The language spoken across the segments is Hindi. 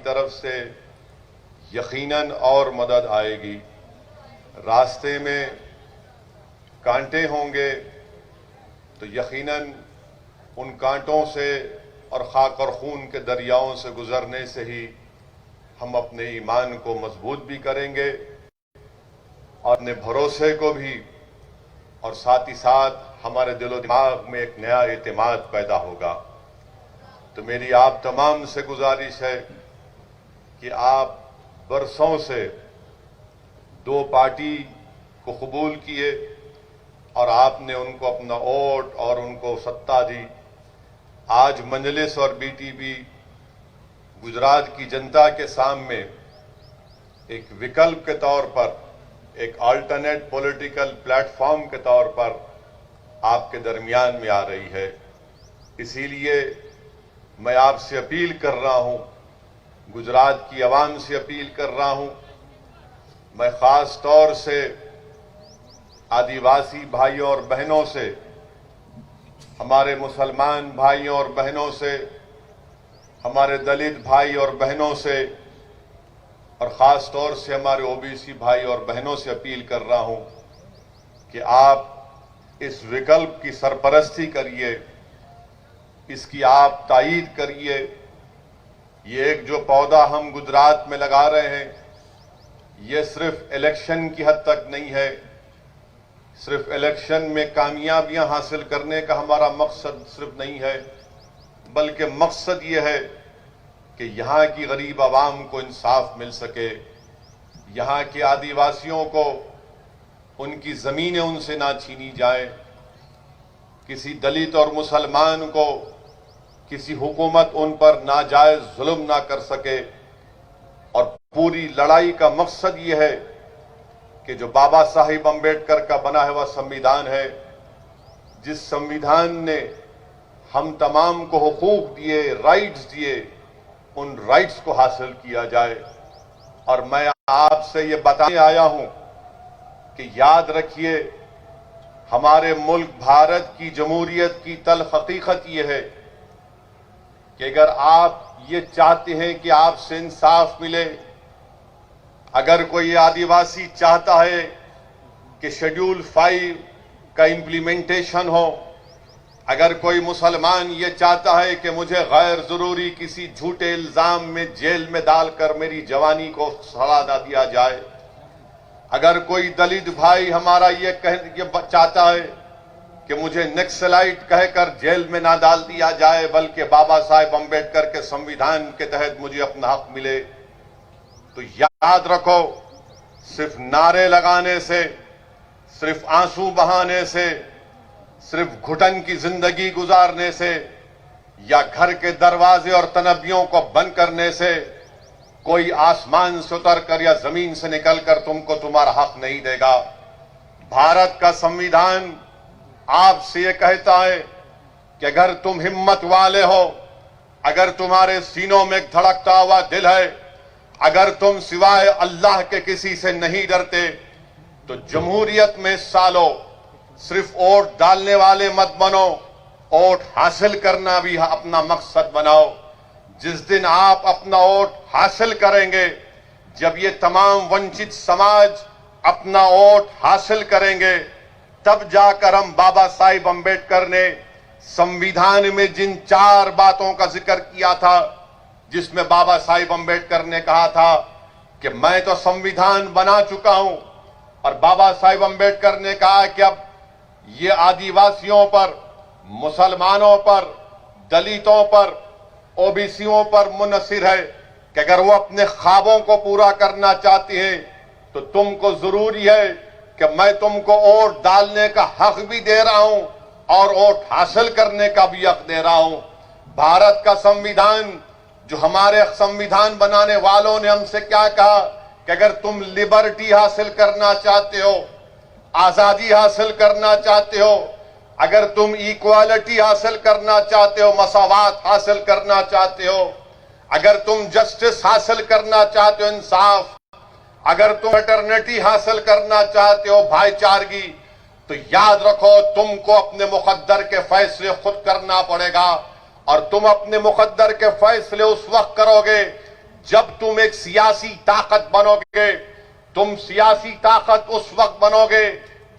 तरफ से यकीनन और मदद आएगी। रास्ते में कांटे होंगे तो यकीनन उन कांटों से और खाक और खून के दरियाओं से गुजरने से ही हम अपने ईमान को मजबूत भी करेंगे और अपने भरोसे को भी, और साथ ही साथ हमारे दिलो दिमाग में एक नया एतमाद पैदा होगा। तो मेरी आप तमाम से गुजारिश है कि आप बरसों से दो पार्टी को कबूल किए और आपने उनको अपना वोट और उनको सत्ता दी। आज मजलिस और बीटीपी गुजरात की जनता के सामने एक विकल्प के तौर पर, एक अल्टरनेट पॉलिटिकल प्लेटफॉर्म के तौर पर आपके दरमियान में आ रही है। इसीलिए मैं आपसे अपील कर रहा हूं, गुजरात की आवाम से अपील कर रहा हूं, मैं खास तौर से आदिवासी भाइयों और बहनों से, हमारे मुसलमान भाइयों और बहनों से, हमारे दलित भाई और बहनों से, और खास तौर से हमारे ओबीसी भाई और बहनों से अपील कर रहा हूं कि आप इस विकल्प की सरपरस्ती करिए, इसकी आप तायीद करिए। ये एक जो पौधा हम गुजरात में लगा रहे हैं, ये सिर्फ इलेक्शन की हद तक नहीं है। सिर्फ इलेक्शन में कामयाबियां हासिल करने का हमारा मकसद सिर्फ नहीं है, बल्कि मकसद ये है कि यहाँ की गरीब आवाम को इंसाफ मिल सके, यहाँ के आदिवासियों को उनकी ज़मीनें उनसे ना छीनी जाए, किसी दलित और मुसलमान को किसी हुकूमत उन पर नाजायज जुल्म ना कर सके। और पूरी लड़ाई का मकसद ये है कि जो बाबा साहिब अम्बेडकर का बना हुआ संविधान है, जिस संविधान ने हम तमाम को हुकूक दिए, राइट्स दिए, उन राइट्स को हासिल किया जाए। और मैं आपसे ये बताने आया हूं कि याद रखिए, हमारे मुल्क भारत की जमहूरियत की तल्ख हकीकत ये है कि अगर आप ये चाहते हैं कि आपसे इंसाफ मिले, अगर कोई आदिवासी चाहता है कि शेड्यूल 5 का इम्प्लीमेंटेशन हो, अगर कोई मुसलमान ये चाहता है कि मुझे गैर जरूरी किसी झूठे इल्जाम में जेल में डालकर मेरी जवानी को सड़ा ना दिया जाए, अगर कोई दलित भाई हमारा ये चाहता है कि मुझे नक्सलाइट कहकर जेल में ना डाल दिया जाए, बल्कि बाबा साहेब अम्बेडकर के संविधान के तहत मुझे अपना हक मिले, तो याद रखो, सिर्फ नारे लगाने से, सिर्फ आंसू बहाने से, सिर्फ घुटन की जिंदगी गुजारने से, या घर के दरवाजे और तनबियों को बंद करने से कोई आसमान से उतरकर या जमीन से निकलकर तुमको तुम्हारा हक नहीं देगा। भारत का संविधान आपसे ये कहता है कि अगर तुम हिम्मत वाले हो, अगर तुम्हारे सीनों में एक धड़कता हुआ दिल है, अगर तुम सिवाय अल्लाह के किसी से नहीं डरते, तो जमहूरियत में सालों सिर्फ वोट डालने वाले मत बनो, वोट हासिल करना भी अपना मकसद बनाओ। जिस दिन आप अपना वोट हासिल करेंगे, जब ये तमाम वंचित समाज अपना वोट हासिल करेंगे, तब जाकर हम बाबा साहिब अम्बेडकर ने संविधान में जिन 4 बातों का जिक्र किया था, जिसमें बाबा साहिब अम्बेडकर ने कहा था कि मैं तो संविधान बना चुका हूं, और बाबा साहिब अम्बेडकर ने कहा कि अब ये आदिवासियों पर, मुसलमानों पर, दलितों पर, ओबीसियों पर मुनसिर है कि अगर वो अपने ख्वाबों को पूरा करना चाहती हैं, तो तुमको जरूरी है कि मैं तुमको वोट डालने का हक भी दे रहा हूं और वोट हासिल करने का भी हक दे रहा हूं। भारत का संविधान, जो हमारे संविधान बनाने वालों ने हमसे क्या कहा कि अगर तुम लिबर्टी हासिल करना चाहते हो, आजादी हासिल करना चाहते हो, अगर तुम इक्वालिटी हासिल करना चाहते हो, मसावात हासिल करना चाहते हो, अगर तुम जस्टिस हासिल करना चाहते हो, इंसाफ, अगर तुम फ्रेटर्निटी हासिल करना चाहते हो, भाईचारगी, तो याद रखो तुमको अपने मुकद्दर के फैसले खुद करना पड़ेगा। और तुम अपने मुकद्दर के फैसले उस वक्त करोगे जब तुम एक सियासी ताकत बनोगे। तुम सियासी ताकत उस वक्त बनोगे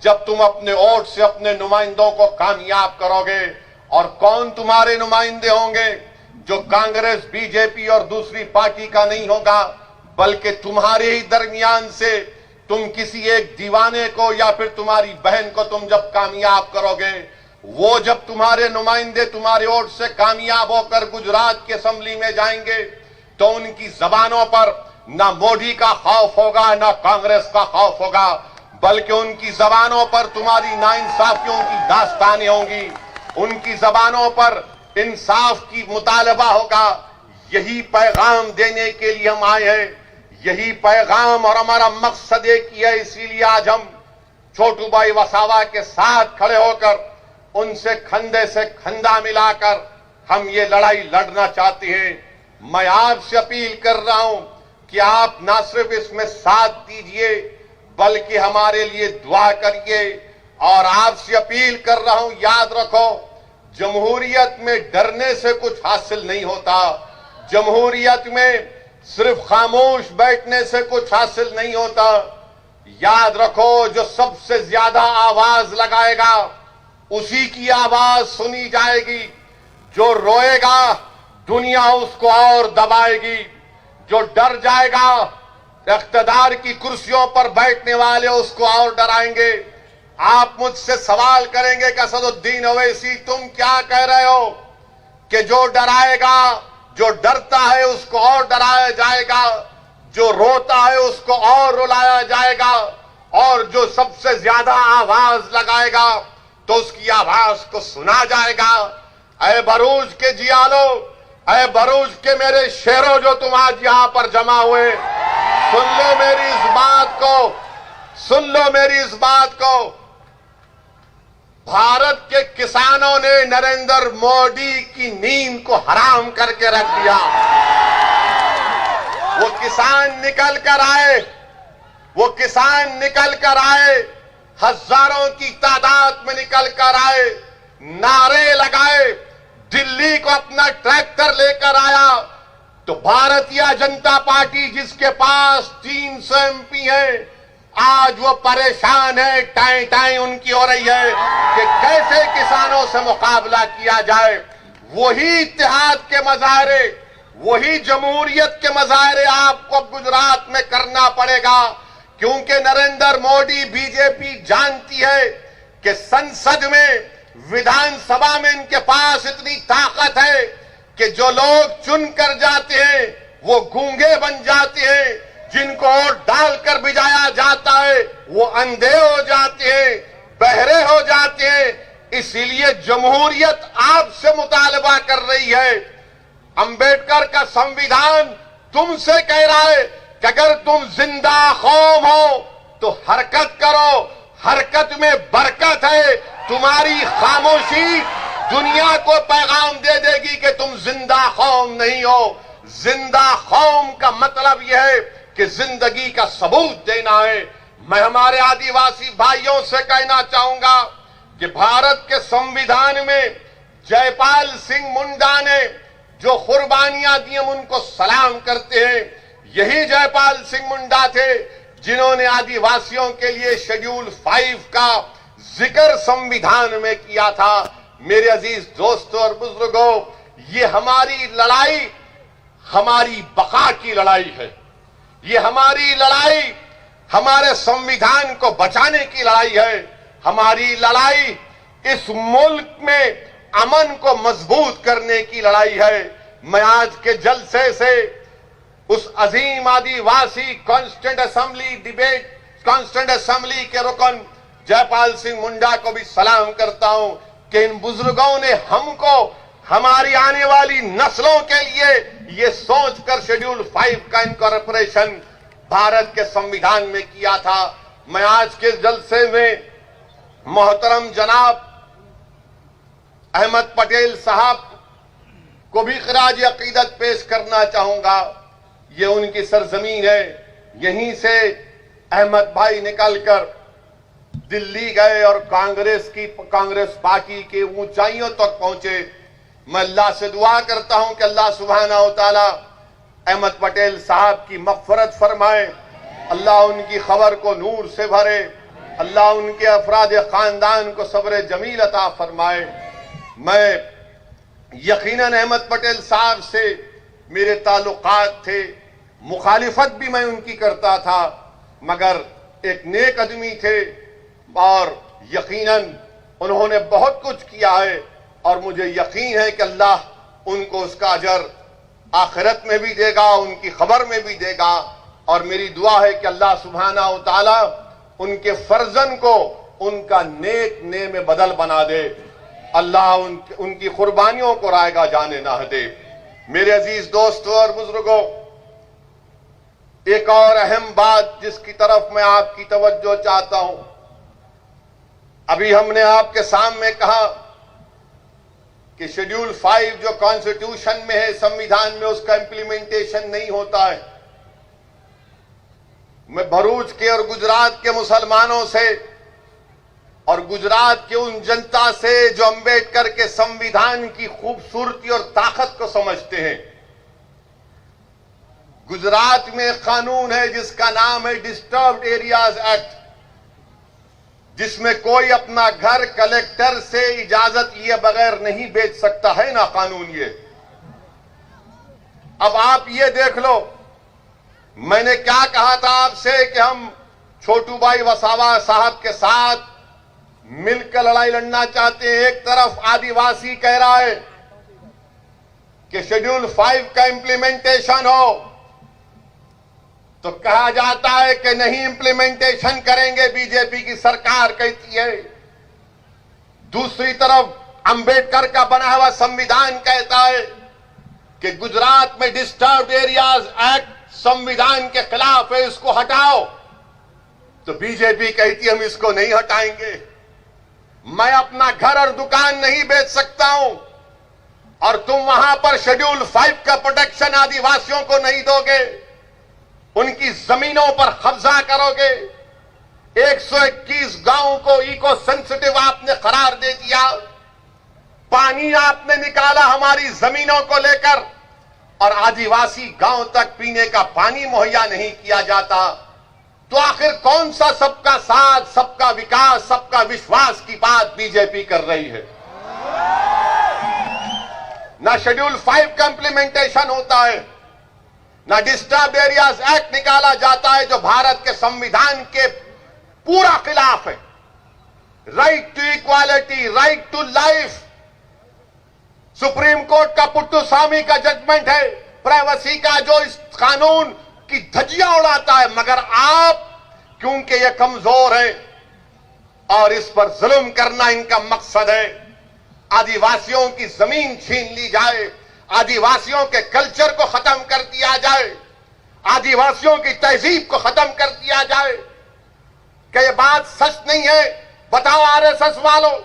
जब तुम अपने वोट से अपने नुमाइंदों को कामयाब करोगे। और कौन तुम्हारे नुमाइंदे होंगे? जो कांग्रेस, बीजेपी और दूसरी पार्टी का नहीं होगा, बल्कि तुम्हारे ही दरमियान से तुम किसी एक दीवाने को या फिर तुम्हारी बहन को तुम जब कामयाब करोगे, वो जब तुम्हारे नुमाइंदे तुम्हारे वोट से कामयाब होकर गुजरात की असेंबली में जाएंगे तो उनकी जबानों पर ना मोदी का खौफ होगा, ना कांग्रेस का खौफ होगा, बल्कि उनकी जबानों पर तुम्हारी नाइंसाफियों की दास्तानें होंगी। उनकी जबानों पर इंसाफ की मुतालबा होगा। यही पैगाम देने के लिए हम आए हैं, यही पैगाम और हमारा मकसद एक ही है। इसीलिए आज हम छोटू भाई वसावा के साथ खड़े होकर उनसे कंधे से कंधा मिलाकर हम ये लड़ाई लड़ना चाहते हैं। मैं आपसे अपील कर रहा हूं कि आप ना सिर्फ इसमें साथ दीजिए बल्कि हमारे लिए दुआ करिए। और आपसे अपील कर रहा हूं, याद रखो, जमहूरियत में डरने से कुछ हासिल नहीं होता। जमहूरियत में सिर्फ खामोश बैठने से कुछ हासिल नहीं होता। याद रखो, जो सबसे ज्यादा आवाज लगाएगा उसी की आवाज सुनी जाएगी। जो रोएगा दुनिया उसको और दबाएगी। जो डर जाएगा इख्तिदार की कुर्सियों पर बैठने वाले उसको और डराएंगे। आप मुझसे सवाल करेंगे कि असदुद्दीन ओवैसी तुम क्या कह रहे हो कि जो डराएगा, जो डरता है उसको और डराया जाएगा, जो रोता है उसको और रुलाया जाएगा, और जो सबसे ज्यादा आवाज लगाएगा तो उसकी आवाज को सुना जाएगा। ऐ भरूच के जियालो, ऐ भरूच के मेरे शेरों जो तुम आज यहां पर जमा हुए, सुन लो मेरी इस बात को, सुन लो मेरी इस बात को। भारत के किसानों ने नरेंद्र मोदी की नींद को हराम करके रख दिया। वो किसान निकल कर आए, वो किसान निकल कर आए, हजारों की तादाद में निकल कर आए, नारे लगाए, दिल्ली को अपना ट्रैक्टर लेकर आया। तो भारतीय जनता पार्टी जिसके पास 300 एमपी है, आज वो परेशान है, टाई टाई उनकी हो रही है कि कैसे किसानों से मुकाबला किया जाए। वही इत्तेहाद के मजाहरे, वही जमहूरियत के मजाहरे आपको गुजरात में करना पड़ेगा, क्योंकि नरेंद्र मोदी, बीजेपी जानती है कि संसद में, विधानसभा में इनके पास इतनी ताकत है कि जो लोग चुन कर जाते हैं वो गूंगे बन जाते हैं, जिनको वोट डालकर भिजाया जाता है वो अंधे हो जाते हैं, बहरे हो जाते हैं। इसीलिए जमहूरियत आपसे मुतालबा कर रही है। अंबेडकर का संविधान तुमसे कह रहा है कि अगर तुम जिंदा कौम हो तो हरकत करो, हरकत में बरकत है। तुम्हारी खामोशी दुनिया को पैगाम दे देगी कि तुम जिंदा कौम नहीं हो। जिंदा कौम का मतलब यह है कि जिंदगी का सबूत देना है। मैं हमारे आदिवासी भाइयों से कहना चाहूंगा कि भारत के संविधान में जयपाल सिंह मुंडा ने जो कुर्बानियां दी हम उनको सलाम करते हैं। यही जयपाल सिंह मुंडा थे जिन्होंने आदिवासियों के लिए शेड्यूल 5 का जिक्र संविधान में किया था। मेरे अजीज दोस्तों और बुजुर्गों, ये हमारी लड़ाई हमारी बका की लड़ाई है। ये हमारी लड़ाई हमारे संविधान को बचाने की लड़ाई है। हमारी लड़ाई इस मुल्क में अमन को मजबूत करने की लड़ाई है। मैं आज के जलसे से उस अजीम आदिवासी constituent assembly debate constituent assembly के रुकन जयपाल सिंह मुंडा को भी सलाम करता हूं कि इन बुजुर्गों ने हमको, हमारी आने वाली नस्लों के लिए ये सोचकर शेड्यूल 5 का इनकॉर्पोरेशन भारत के संविधान में किया था। मैं आज के जलसे में मोहतरम जनाब अहमद पटेल साहब को भी खराज अकीदत पेश करना चाहूंगा। ये उनकी सरजमीन है। यहीं से अहमद भाई निकलकर दिल्ली गए और कांग्रेस पार्टी के ऊंचाइयों तक पहुंचे। मैं अल्लाह से दुआ करता हूं कि अल्लाह सुब्हानहू व तआला अहमद पटेल साहब की मग़फ़िरत फरमाए, अल्लाह उनकी खबर को नूर से भरे, अल्लाह उनके अफराद ख़ानदान को सब्र जमील अता फरमाए। मैं यकीनन अहमद पटेल साहब से मेरे ताल्लुकात थे, मुखालिफत भी मैं उनकी करता था, मगर एक नेक आदमी थे और यकीनन उन्होंने बहुत कुछ किया है और मुझे यकीन है कि अल्लाह उनको उसका अजर आखिरत में भी देगा, उनकी खबर में भी देगा। और मेरी दुआ है कि अल्लाह सुब्हाना व तआला उनके फर्जन को उनका नेक ने में बदल बना दे, अल्लाह उनकी कुर्बानियों को रायगा जाने ना दे। मेरे अजीज दोस्तों और बुजुर्गों, एक और अहम बात जिसकी तरफ मैं आपकी तवज्जो चाहता हूं, अभी हमने आपके सामने कहा कि शेड्यूल 5 जो कॉन्स्टिट्यूशन में है, संविधान में, उसका इंप्लीमेंटेशन नहीं होता है। मैं भरूच के और गुजरात के मुसलमानों से और गुजरात के उन जनता से जो अंबेडकर के संविधान की खूबसूरती और ताकत को समझते हैं, गुजरात में एक कानून है जिसका नाम है डिस्टर्ब्ड एरियाज एक्ट, जिसमें कोई अपना घर कलेक्टर से इजाजत लिए बगैर नहीं बेच सकता है ना कानून ये। अब आप ये देख लो, मैंने क्या कहा था आपसे कि हम छोटू भाई वसावा साहब के साथ मिलकर लड़ाई लड़ना चाहते हैं। एक तरफ आदिवासी कह रहा है कि शेड्यूल 5 का इंप्लीमेंटेशन हो, तो कहा जाता है कि नहीं इंप्लीमेंटेशन करेंगे, बीजेपी की सरकार कहती है। दूसरी तरफ अंबेडकर का बना हुआ संविधान कहता है कि गुजरात में डिस्टर्ब्ड एरियाज एक्ट संविधान के खिलाफ है, इसको हटाओ। तो बीजेपी कहती है हम इसको नहीं हटाएंगे। मैं अपना घर और दुकान नहीं बेच सकता हूं और तुम वहां पर शेड्यूल 5 का प्रोटेक्शन आदिवासियों को नहीं दोगे, उनकी जमीनों पर कब्जा करोगे। 121 गांवों को इको सेंसिटिव आपने करार दे दिया, पानी आपने निकाला हमारी जमीनों को लेकर और आदिवासी गांव तक पीने का पानी मुहैया नहीं किया जाता। तो आखिर कौन सा सबका साथ, सबका विकास, सबका विश्वास की बात बीजेपी कर रही है? ना शेड्यूल 5 का इंप्लीमेंटेशन होता है, ना डिस्टर्ब एरियाज एक्ट निकाला जाता है जो भारत के संविधान के पूरा खिलाफ है। Right to equality, right to life, supreme court का पुट्टुस्वामी का जजमेंट है, प्राइवेसी का जो इस कानून की धज्जियां उड़ाता है। मगर आप, क्योंकि ये कमजोर है और इस पर जुल्म करना इनका मकसद है, आदिवासियों की जमीन छीन ली जाए, आदिवासियों के कल्चर को खत्म कर दिया जाए, आदिवासियों की तहजीब को खत्म कर दिया जाए। क्या ये बात सच नहीं है? बताओ आरएसएस वालों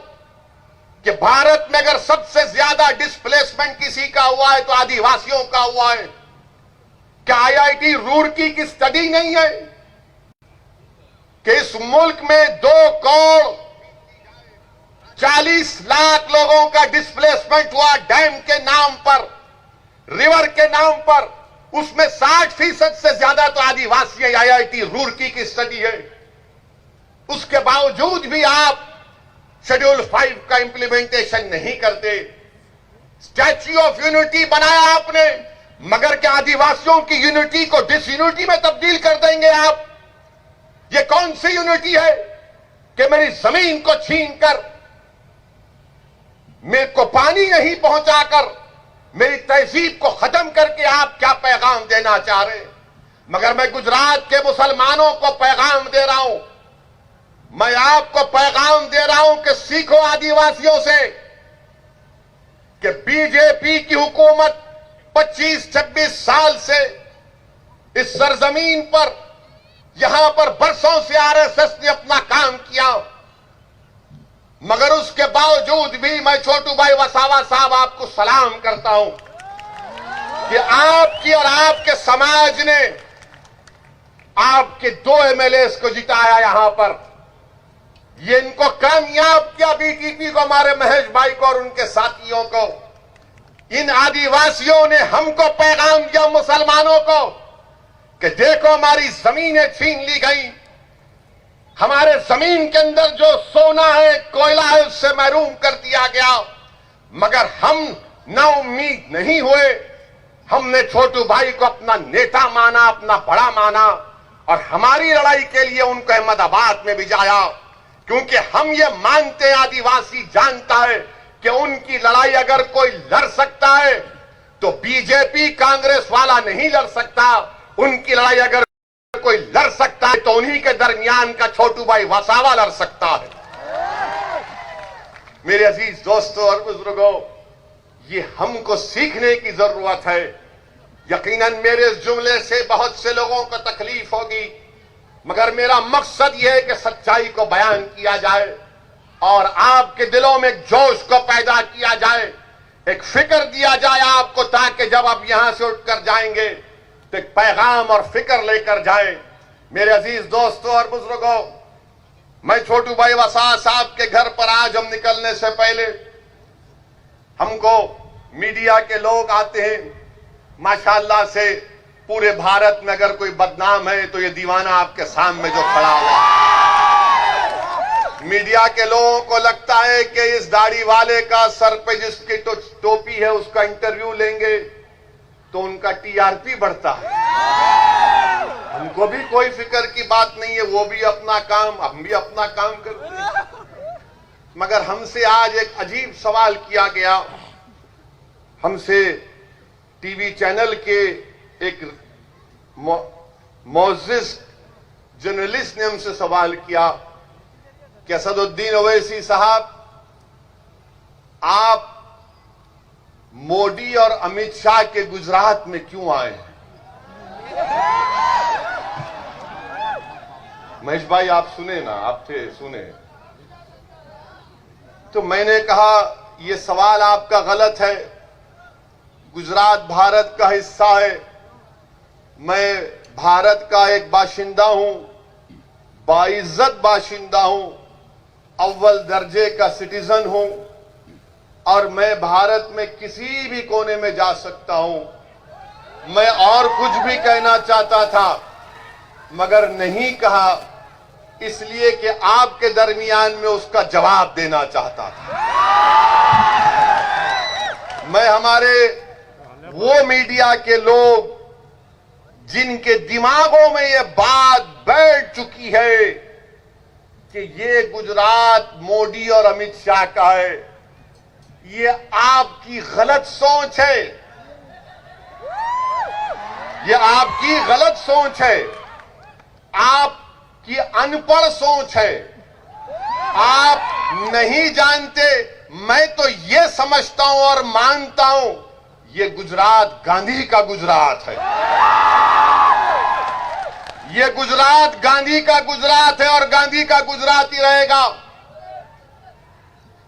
कि भारत में अगर सबसे ज्यादा डिस्प्लेसमेंट किसी का हुआ है तो आदिवासियों का हुआ है। क्या आईआईटी रुड़की की स्टडी नहीं है कि इस मुल्क में 2 करोड़ 40 लाख लोगों का डिस्प्लेसमेंट हुआ डैम के नाम पर, रिवर के नाम पर, उसमें 60% से ज्यादा तो आदिवासी है। आईआईटी रुड़की की स्टडी है। उसके बावजूद भी आप शेड्यूल 5 का इंप्लीमेंटेशन नहीं करते। स्टैच्यू ऑफ यूनिटी बनाया आपने, मगर क्या आदिवासियों की यूनिटी को डिसयूनिटी में तब्दील कर देंगे आप? ये कौन सी यूनिटी है कि मेरी जमीन को छीनकर, मेरे को पानी नहीं पहुंचाकर, मेरी तहजीब को खत्म करके आप क्या पैगाम देना चाह रहे हैं? मगर मैं गुजरात के मुसलमानों को पैगाम दे रहा हूं, मैं आपको पैगाम दे रहा हूं कि सीखो आदिवासियों से कि बीजेपी की हुकूमत 25-26 साल से इस सरजमीन पर, यहां पर बरसों से आरएसएस ने अपना काम किया, मगर उसके बावजूद भी मैं छोटू भाई वसावा साहब आपको सलाम करता हूं कि आपकी और आपके समाज ने आपके 2 एमएलएस को जिताया यहां पर। ये इनको कामयाब किया, बीटीपी को, हमारे महेश भाई को और उनके साथियों को। इन आदिवासियों ने हमको पैगाम दिया मुसलमानों को कि देखो हमारी जमीनें छीन ली गई, हमारे जमीन के अंदर जो सोना है, कोयला है, उससे महरूम कर दिया गया। मगर हम ना उम्मीद नहीं हुए। हमने छोटू भाई को अपना नेता माना, अपना बड़ा माना और हमारी लड़ाई के लिए उनको अहमदाबाद में भिजाया, क्योंकि हम ये मानते हैं, आदिवासी जानता है कि उनकी लड़ाई अगर कोई लड़ सकता है तो बीजेपी कांग्रेस वाला नहीं लड़ सकता। उनकी लड़ाई अगर कोई लड़ सकता है तो उन्हीं के दरमियान का छोटू भाई वसावा लड़ सकता है। मेरे अजीज दोस्तों और बुजुर्गों, ये हमको सीखने की जरूरत है। यकीनन मेरे इस जुमले से बहुत से लोगों को तकलीफ होगी, मगर मेरा मकसद यह है कि सच्चाई को बयान किया जाए और आपके दिलों में एक जोश को पैदा किया जाए, एक फिक्र दिया जाए आपको, ताकि जब आप यहां से उठकर जाएंगे तो एक पैगाम और फिक्र लेकर जाए। मेरे अजीज दोस्तों और बुजुर्गों, मैं छोटू भाई वसा साहब के घर पर आज हम निकलने से पहले हमको मीडिया के लोग आते हैं। माशाअल्लाह से पूरे भारत में अगर कोई बदनाम है तो ये दीवाना आपके सामने जो खड़ा हुआ। मीडिया के लोगों को लगता है कि इस दाढ़ी वाले का सर पे जिसकी टोपी है उसका इंटरव्यू लेंगे तो उनका टीआरपी बढ़ता है। हमको भी कोई फिक्र की बात नहीं है, वो भी अपना काम, हम भी अपना काम करते हैं। मगर हमसे आज एक अजीब सवाल किया गया। हमसे टीवी चैनल के एक मोअज़्ज़िज़ जर्नलिस्ट ने हमसे सवाल किया कि असदुद्दीन ओवैसी साहब, आप मोदी और अमित शाह के गुजरात में क्यों आए हैं? महेश भाई आप सुने ना, आप थे, सुने। तो मैंने कहा यह सवाल आपका गलत है। गुजरात भारत का हिस्सा है, मैं भारत का एक बाशिंदा हूं, बाइज्जत बाशिंदा हूं, अव्वल दर्जे का सिटीजन हूं और मैं भारत में किसी भी कोने में जा सकता हूं। मैं और कुछ भी कहना चाहता था मगर नहीं कहा, इसलिए कि आपके दरमियान में उसका जवाब देना चाहता था। मैं हमारे वो मीडिया के लोग जिनके दिमागों में ये बात बैठ चुकी है कि ये गुजरात मोदी और अमित शाह का है, ये आपकी गलत सोच है, ये आपकी गलत सोच है, आपकी अनपढ़ सोच है, आप नहीं जानते। मैं तो ये समझता हूं और मानता हूं ये गुजरात गांधी का गुजरात है। ये गुजरात गांधी का गुजरात है और गांधी का गुजरात ही रहेगा,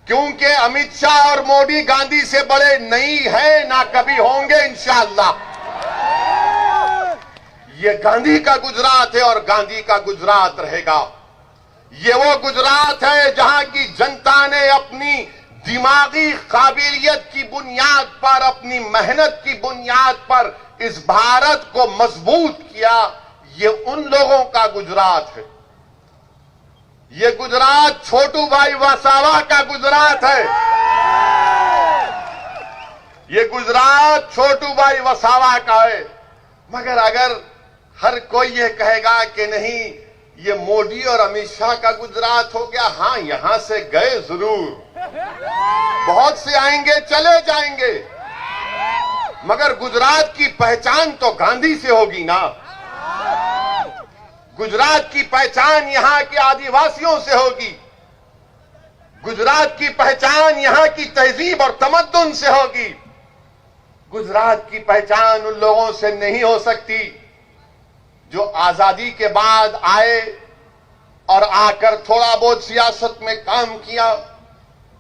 क्योंकि अमित शाह और मोदी गांधी से बड़े नहीं हैं, ना कभी होंगे इंशाअल्लाह। ये गांधी का गुजरात है और गांधी का गुजरात रहेगा। ये वो गुजरात है जहां की जनता ने अपनी दिमागी काबिलियत की बुनियाद पर, अपनी मेहनत की बुनियाद पर इस भारत को मजबूत किया। ये उन लोगों का गुजरात है। ये गुजरात छोटू भाई वसावा का गुजरात है। ये गुजरात छोटू भाई वसावा का है। मगर अगर हर कोई ये कहेगा कि नहीं ये मोदी और अमित शाह का गुजरात हो गया, हाँ यहां से गए जरूर, बहुत से आएंगे चले जाएंगे, मगर गुजरात की पहचान तो गांधी से होगी ना। गुजरात की पहचान यहां के आदिवासियों से होगी। गुजरात की पहचान यहां की तहजीब और तमद्दुन से होगी। गुजरात की पहचान उन लोगों से नहीं हो सकती जो आजादी के बाद आए और आकर थोड़ा बहुत सियासत में काम किया।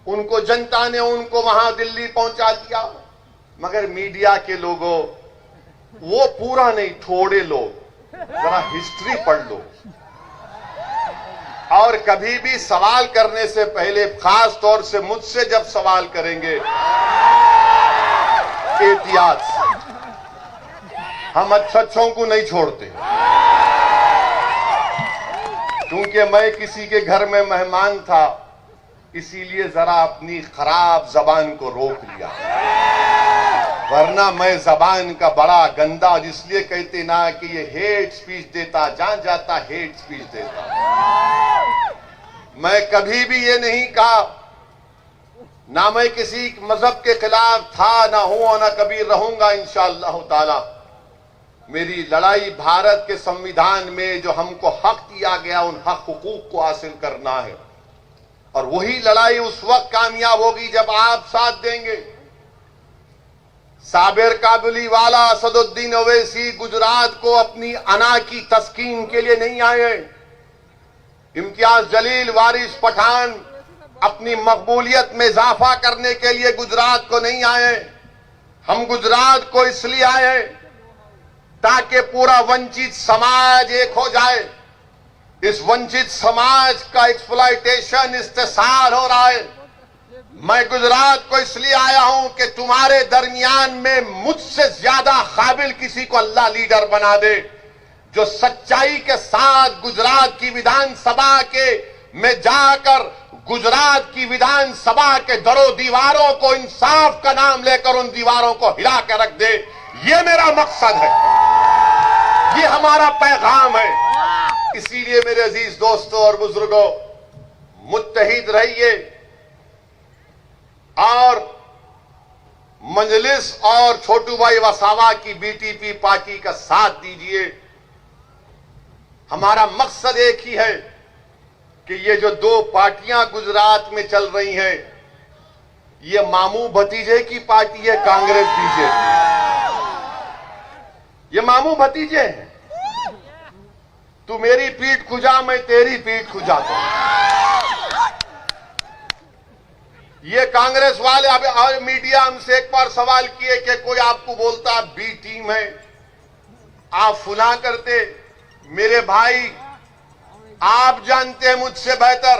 उनको जनता ने उनको वहां दिल्ली पहुंचा दिया। मगर मीडिया के लोगों, वो पूरा नहीं, थोड़े लोग, जरा हिस्ट्री पढ़ लो और कभी भी सवाल करने से पहले, खास तौर से मुझसे जब सवाल करेंगे एहतियात से। हम अच्छों को नहीं छोड़ते, क्योंकि मैं किसी के घर में मेहमान था, इसीलिए जरा अपनी खराब जबान को रोक लिया, वरना मैं जबान का बड़ा गंदा, जिसलिए कहते ना कि ये हेट स्पीच देता, जहां जाता हेट स्पीच देता। मैं कभी भी ये नहीं कहा, ना मैं किसी मजहब के खिलाफ था, ना हूं और ना कभी रहूंगा इंशाअल्लाह ताला। मेरी लड़ाई भारत के संविधान में जो हमको हक दिया गया, उन हक हुकूक को हासिल करना है, और वही लड़ाई उस वक्त कामयाब होगी जब आप साथ देंगे। साबिर काबुलीवाला, असदुद्दीन ओवैसी गुजरात को अपनी अना की तस्कीन के लिए नहीं आए। इम्तियाज जलील, वारिस पठान अपनी मकबूलियत में इजाफा करने के लिए गुजरात को नहीं आए। हम गुजरात को इसलिए आए ताकि पूरा वंचित समाज एक हो जाए। इस वंचित समाज का एक्सप्लॉयटेशन, इस्तेसाल हो रहा है। मैं गुजरात को इसलिए आया हूं कि तुम्हारे दरमियान में मुझसे ज्यादा काबिल किसी को अल्लाह लीडर बना दे, जो सच्चाई के साथ गुजरात की विधानसभा के में जाकर गुजरात की विधानसभा के दरों दीवारों को इंसाफ का नाम लेकर उन दीवारों को हिला कर रख दे। ये मेरा मकसद है, ये हमारा पैगाम है। इसीलिए मेरे अजीज दोस्तों और बुजुर्गों, मुत्तहिद रहिए और मजलिस और छोटू भाई वसावा की बीटीपी पार्टी का साथ दीजिए। हमारा मकसद एक ही है कि ये जो दो पार्टियां गुजरात में चल रही हैं, ये मामू भतीजे की पार्टी है, कांग्रेस बीजेपी। ये मामू भतीजे हैं। तू मेरी पीठ खुजा, मैं तेरी पीठ खुजाता हूं। ये कांग्रेस वाले अब मीडिया हमसे एक बार सवाल किए कि कोई आपको बोलता बी टीम है, आप फुला करते। मेरे भाई, आप जानते हैं मुझसे बेहतर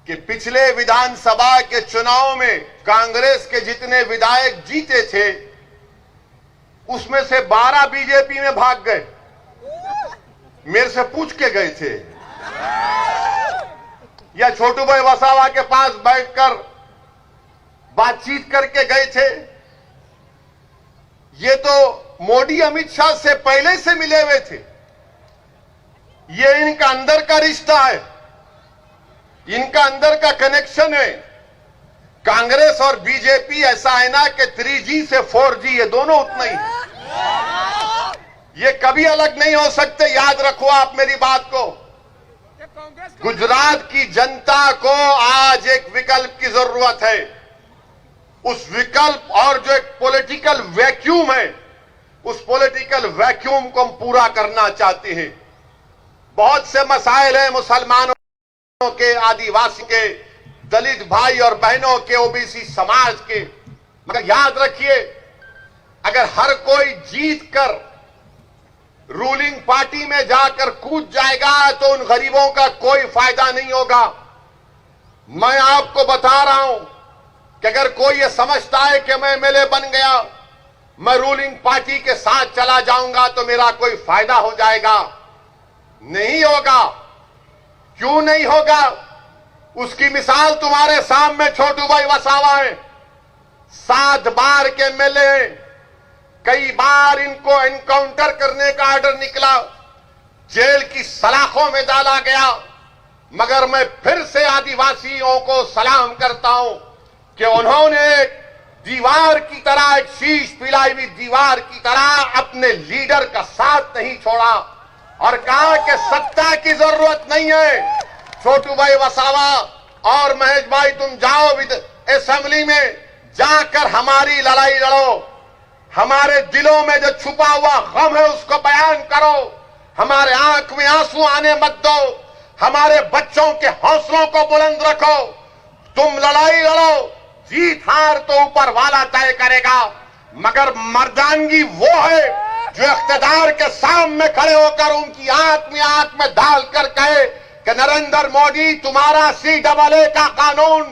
कि पिछले विधानसभा के चुनाव में कांग्रेस के जितने विधायक जीते थे, उसमें से 12 बीजेपी में भाग गए। मेरे से पूछ के गए थे, या छोटू भाई वसावा के पास बैठकर बातचीत करके गए थे। ये तो मोदी अमित शाह से पहले से मिले हुए थे। ये इनका अंदर का रिश्ता है, इनका अंदर का कनेक्शन है। कांग्रेस और बीजेपी ऐसा है ना कि 3G से 4G, ये दोनों उतना ही है। ये कभी अलग नहीं हो सकते, याद रखो आप मेरी बात को। गुजरात की जनता को आज एक विकल्प की जरूरत है। उस विकल्प और जो एक पॉलिटिकल वैक्यूम है, उस पॉलिटिकल वैक्यूम को हम पूरा करना चाहते हैं। बहुत से मसाइल हैं मुसलमानों के, आदिवासी के, दलित भाई और बहनों के, ओबीसी समाज के, मगर याद रखिए, अगर हर कोई जीत कर रूलिंग पार्टी में जाकर कूद जाएगा तो उन गरीबों का कोई फायदा नहीं होगा। मैं आपको बता रहा हूं कि अगर कोई ये समझता है कि मैं एमएलए बन गया, मैं रूलिंग पार्टी के साथ चला जाऊंगा तो मेरा कोई फायदा हो जाएगा, नहीं होगा। क्यों नहीं होगा? उसकी मिसाल तुम्हारे सामने छोटू भाई वसावा है। 7 बार के एमएलए, कई बार इनको एनकाउंटर करने का ऑर्डर निकला, जेल की सलाखों में डाला गया, मगर मैं फिर से आदिवासियों को सलाम करता हूं कि उन्होंने दीवार की तरह, एक शीश पिलाई हुई दीवार की तरह अपने लीडर का साथ नहीं छोड़ा और कहा कि सत्ता की जरूरत नहीं है। छोटू भाई वसावा और महेश भाई, तुम जाओ असेंबली में जाकर हमारी लड़ाई लड़ो। हमारे दिलों में जो छुपा हुआ गम है उसको बयान करो। हमारे आंख में आंसू आने मत दो। हमारे बच्चों के हौसलों को बुलंद रखो। तुम लड़ाई लड़ो, जीत हार तो ऊपर वाला तय करेगा, मगर मर्दानगी वो है जो इख्तिदार के सामने खड़े होकर उनकी आंख में डालकर कहे कि नरेंद्र मोदी, तुम्हारा CAA का कानून,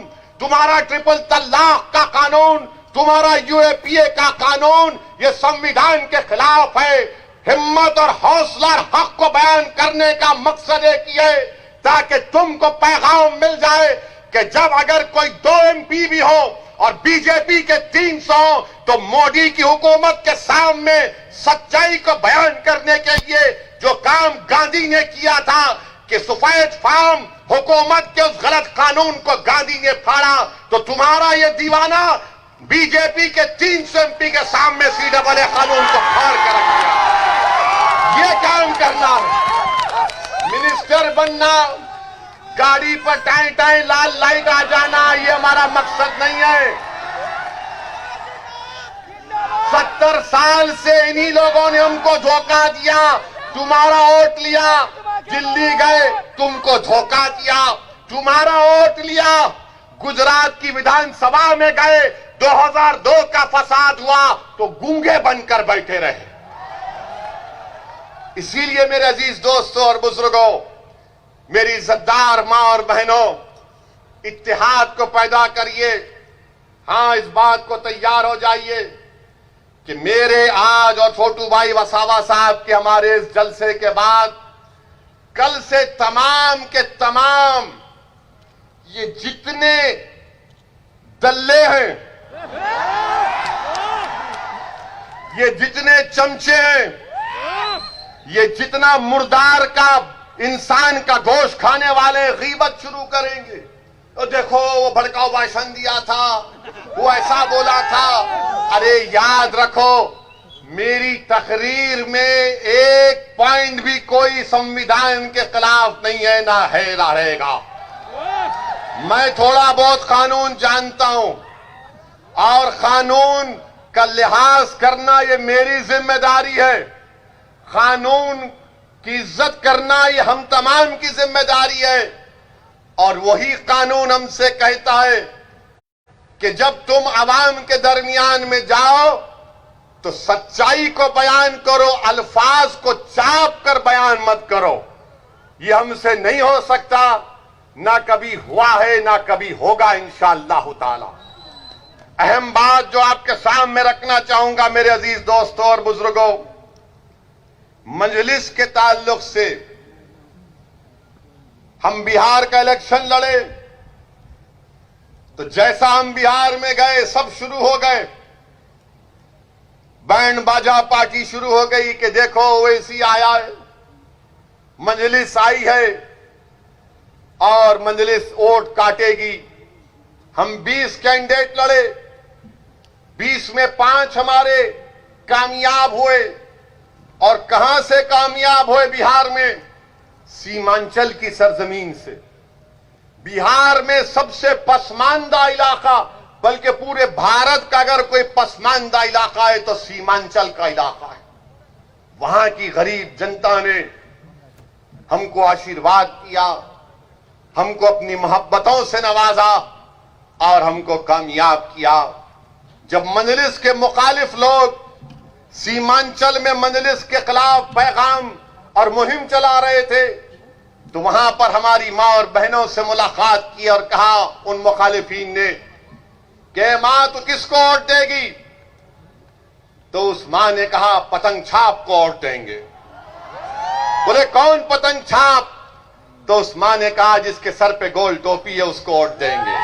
तुम्हारा ट्रिपल तलाक का कानून, तुम्हारा यूएपीए का कानून ये संविधान के खिलाफ है। हिम्मत और हौसला और हक को बयान करने का मकसद एक ही है ताकि तुमको पैगाम मिल जाए कि जब अगर कोई 2 MP भी हो और बीजेपी के 300 हो तो मोदी की हुकूमत के सामने सच्चाई को बयान करने के लिए जो काम गांधी ने किया था कि सफेद फार्म हुकूमत के उस गलत कानून को गांधी ने फाड़ा, तो तुम्हारा ये दीवाना बीजेपी के 300 MP के सामने CAA कानून को फाड़ कर रख दिया। ये काम करना है। मिनिस्टर बनना, गाड़ी पर टाई टाई लाल लाइट आ जाना, ये हमारा मकसद नहीं है। 70 साल से इन्हीं लोगों ने हमको धोखा दिया। तुम्हारा वोट लिया, दिल्ली गए, तुमको धोखा दिया। तुम्हारा वोट लिया, गुजरात की विधानसभा में गए, 2002 का फसाद हुआ तो गूंगे बनकर बैठे रहे। इसीलिए मेरे अजीज दोस्तों और बुजुर्गों, मेरी इज्जतदार मां और बहनों, इत्तेहाद को पैदा करिए। हां, इस बात को तैयार हो जाइए कि मेरे आज और छोटू भाई वसावा साहब के हमारे इस जलसे के बाद कल से तमाम के तमाम ये जितने दल्ले हैं, ये जितने चमचे हैं, ये जितना मुर्दार का इंसान का गोश्त खाने वाले गीबत शुरू करेंगे। तो देखो वो भड़काऊ भाषण दिया था, वो ऐसा बोला था। अरे याद रखो, मेरी तकरीर में एक पॉइंट भी कोई संविधान के खिलाफ नहीं है, ना है ना रहेगा। मैं थोड़ा बहुत कानून जानता हूं और कानून का लिहाज करना ये मेरी जिम्मेदारी है। कानून की इज्जत करना ये हम तमाम की जिम्मेदारी है। और वही कानून हमसे कहता है कि जब तुम आवाम के दरमियान में जाओ तो सच्चाई को बयान करो, अल्फाज को चाप कर बयान मत करो। ये हमसे नहीं हो सकता, ना कभी हुआ है ना कभी होगा इंशाअल्लाह ताला। अहम बात जो आपके सामने रखना चाहूंगा मेरे अजीज दोस्तों और बुजुर्गों, मजलिस के ताल्लुक से हम बिहार का इलेक्शन लड़े तो जैसा हम बिहार में गए सब शुरू हो गए, बैंड बाजा पार्टी शुरू हो गई कि देखो ओवैसी आया है, मजलिस आई है और मजलिस वोट काटेगी। हम 20 कैंडिडेट लड़े, 20 में 5 हमारे कामयाब हुए। और कहां से कामयाब हुए बिहार में? सीमांचल की सरजमीन से। बिहार में सबसे पसमानदा इलाका, बल्कि पूरे भारत का अगर कोई पसमानदा इलाका है तो सीमांचल का इलाका है। वहां की गरीब जनता ने हमको आशीर्वाद किया, हमको अपनी मोहब्बतों से नवाजा और हमको कामयाब किया। जब मजलिस के मुखालिफ लोग सीमांचल में मजलिस के खिलाफ पैगाम और मुहिम चला रहे थे तो वहां पर हमारी मां और बहनों से मुलाकात की और कहा उन मुखालिफिन ने कि मां तू किसको वोट देगी? तो उस मां ने कहा पतंग छाप को वोट देंगे। बोले कौन पतंग छाप? तो उस मां ने कहा जिसके सर पे गोल टोपी है उसको वोट देंगे।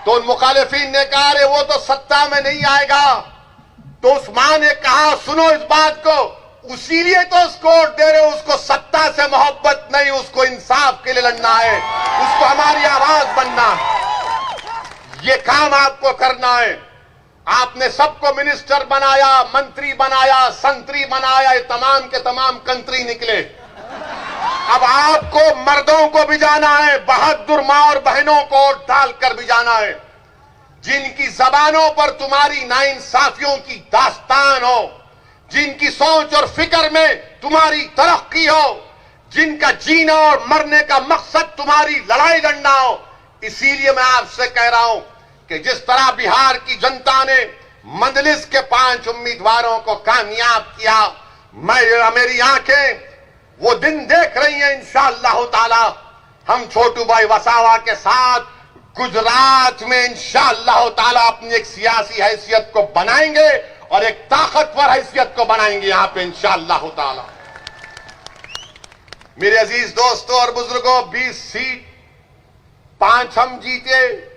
तो उन मुखालिफिन ने कहा अरे वो तो सत्ता में नहीं आएगा। तो उस मां ने कहा सुनो इस बात को, उसीलिए तो उसको वोट दे रहे हो, उसको सत्ता से मोहब्बत नहीं, उसको इंसाफ के लिए लड़ना है, उसको हमारी आवाज बनना है। ये काम आपको करना है। आपने सबको मिनिस्टर बनाया, मंत्री बनाया, संतरी बनाया, ये तमाम के तमाम कंत्री निकले। अब आपको मर्दों को भी जाना है, बहादुर मां और बहनों को वोट डालकर भी जाना है, जिनकी जबानों पर तुम्हारी नाइंसाफियों की दास्तान हो, जिनकी सोच और फिक्र में तुम्हारी तरक्की हो, जिनका जीना और मरने का मकसद तुम्हारी लड़ाई लड़ना हो। इसीलिए मैं आपसे कह रहा हूं कि जिस तरह बिहार की जनता ने मजलिस के 5 उम्मीदवारों को कामयाब किया, मेरी आंखें वो दिन देख रही हैं इंशाअल्लाह ताला। हम छोटू भाई वसावा के साथ गुजरात में इंशाअल्लाह ताला अपनी एक सियासी हैसियत को बनाएंगे और एक ताकतवर हैसियत को बनाएंगे यहां पे इंशाअल्लाह ताला। मेरे अजीज दोस्तों और बुजुर्गों, 20 सीट 5 हम जीते,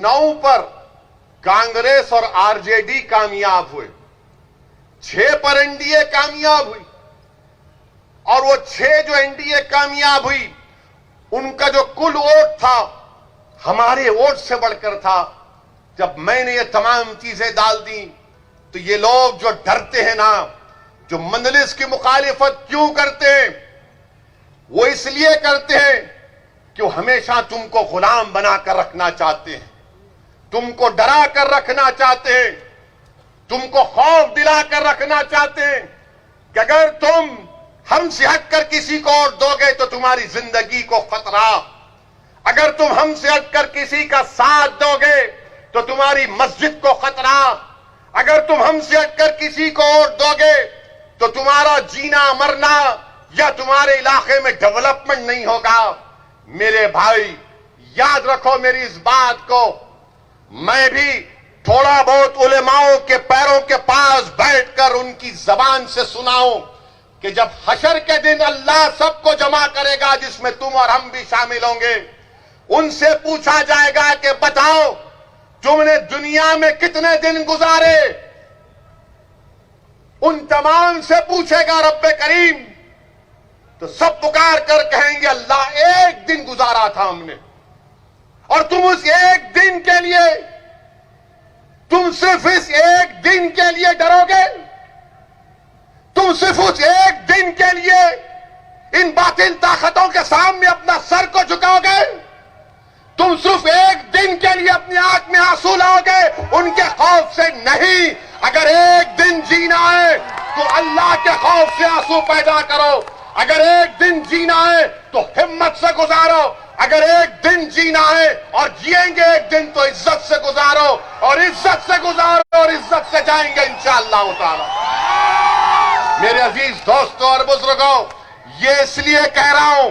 9 पर कांग्रेस और आरजेडी कामयाब हुए, 6 पर एनडीए कामयाब हुई। और वो 6 जो एनडीए कामयाब हुई, उनका जो कुल वोट था हमारे वोट से बढ़कर था। जब मैंने ये तमाम चीजें डाल दी तो ये लोग जो डरते हैं ना, जो मंजलिस की मुखालिफत क्यों करते हैं, वो इसलिए करते हैं कि वो हमेशा तुमको गुलाम बनाकर रखना चाहते हैं, तुमको डरा कर रखना चाहते हैं, तुमको खौफ दिलाकर रखना चाहते हैं कि अगर तुम हमसे हटकर किसी को और दोगे तो तुम्हारी जिंदगी को खतरा, अगर तुम हमसे हटकर किसी का साथ दोगे तो तुम्हारी मस्जिद को खतरा, अगर तुम हमसे हटकर किसी को और दोगे तो तुम्हारा जीना मरना या तुम्हारे इलाके में डेवलपमेंट नहीं होगा। मेरे भाई याद रखो मेरी इस बात को, मैं भी थोड़ा बहुत उलेमाओं के पैरों के पास बैठकर उनकी जबान से सुनाऊं कि जब हशर के दिन अल्लाह सबको जमा करेगा, जिसमें तुम और हम भी शामिल होंगे, उनसे पूछा जाएगा कि बताओ तुमने दुनिया में कितने दिन गुजारे। उन तमाम से पूछेगा रब्बे करीम, तो सब पुकार कर कहेंगे अल्लाह एक दिन गुजारा था हमने। और तुम उस एक दिन के लिए, तुम सिर्फ इस एक दिन के लिए डरोगे, तुम सिर्फ उस एक दिन के लिए इन बातिल ताकतों के सामने अपना सर को झुकाओगे, तुम सिर्फ एक दिन के लिए अपनी आंख में आंसू लाओगे उनके खौफ से नहीं। अगर एक दिन जीना है तो अल्लाह के खौफ से आंसू पैदा करो, अगर एक दिन जीना है तो हिम्मत से गुजारो, अगर एक दिन जीना है और जिएंगे एक दिन तो इज्जत से गुजारो, और इज्जत से गुजारो और इज्जत से जाएंगे इंशाअल्लाह ताला। मेरे अजीज दोस्तों और बुजुर्गों, ये इसलिए कह रहा हूं,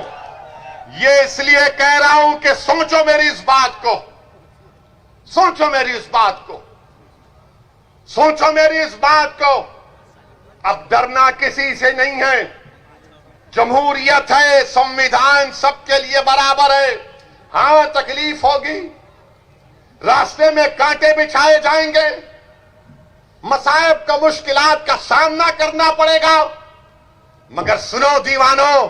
ये इसलिए कह रहा हूं कि सोचो मेरी इस बात को, सोचो मेरी इस बात को, सोचो मेरी इस बात को। अब डरना किसी से नहीं है, जमहूरियत है, संविधान सबके लिए बराबर है। हां तकलीफ होगी, रास्ते में कांटे बिछाए जाएंगे, मसाइब का मुश्किलात का सामना करना पड़ेगा, मगर सुनो दीवानों,